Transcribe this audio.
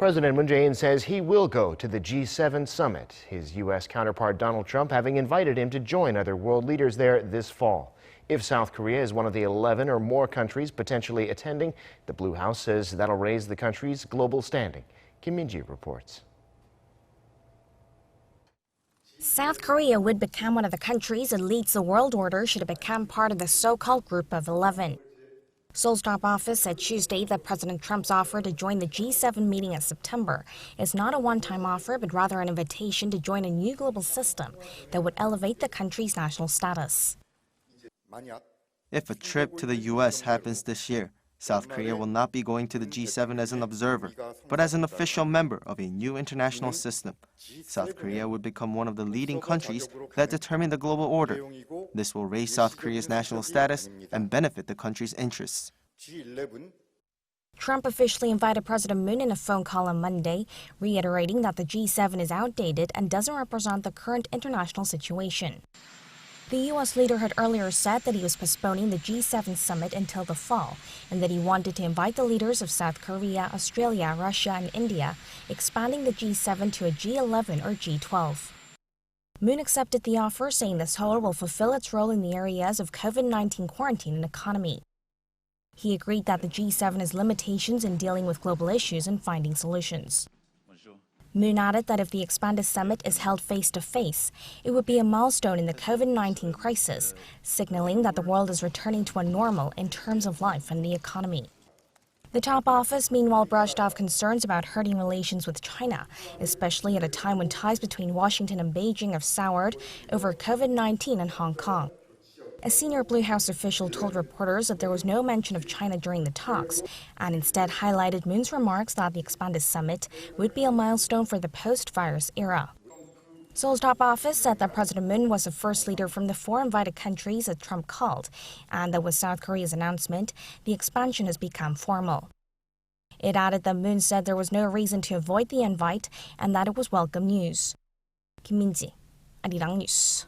President Moon Jae-in says he will go to the G7 summit, his U.S. counterpart Donald Trump having invited him to join other world leaders there this fall. If South Korea is one of the 11 or more countries potentially attending, the Blue House says that'll raise the country's global standing. Kim Min-seok reports. South Korea would become one of the countries that leads the world order should it become part of the so-called Group of 11. Seoul's top office said Tuesday that President Trump's offer to join the G7 meeting in September is not a one-time offer, but rather an invitation to join a new global system that would elevate the country's national status. If a trip to the U.S. happens this year, South Korea will not be going to the G7 as an observer, but as an official member of a new international system. South Korea would become one of the leading countries that determine the global order. This will raise South Korea's national status and benefit the country's interests. Trump officially invited President Moon in a phone call on Monday, reiterating that the G7 is outdated and doesn't represent the current international situation. The U.S. leader had earlier said that he was postponing the G7 summit until the fall and that he wanted to invite the leaders of South Korea, Australia, Russia, and India, expanding the G7 to a G11 or G12. Moon accepted the offer, saying that Seoul will fulfill its role in the areas of COVID-19 quarantine and economy. He agreed that the G7 has limitations in dealing with global issues and finding solutions. Moon added that if the expanded summit is held face-to-face, it would be a milestone in the COVID-19 crisis, signaling that the world is returning to a normal in terms of life and the economy. The top office, meanwhile, brushed off concerns about hurting relations with China, especially at a time when ties between Washington and Beijing have soured over COVID-19 in Hong Kong. A senior Blue House official told reporters that there was no mention of China during the talks, and instead highlighted Moon's remarks that the expanded summit would be a milestone for the post-virus era. Seoul's top office said that President Moon was the first leader from the 4 invited countries that Trump called, and that with South Korea's announcement, the expansion has become formal. It added that Moon said there was no reason to avoid the invite and that it was welcome news. Kim Min-seok, Arirang News.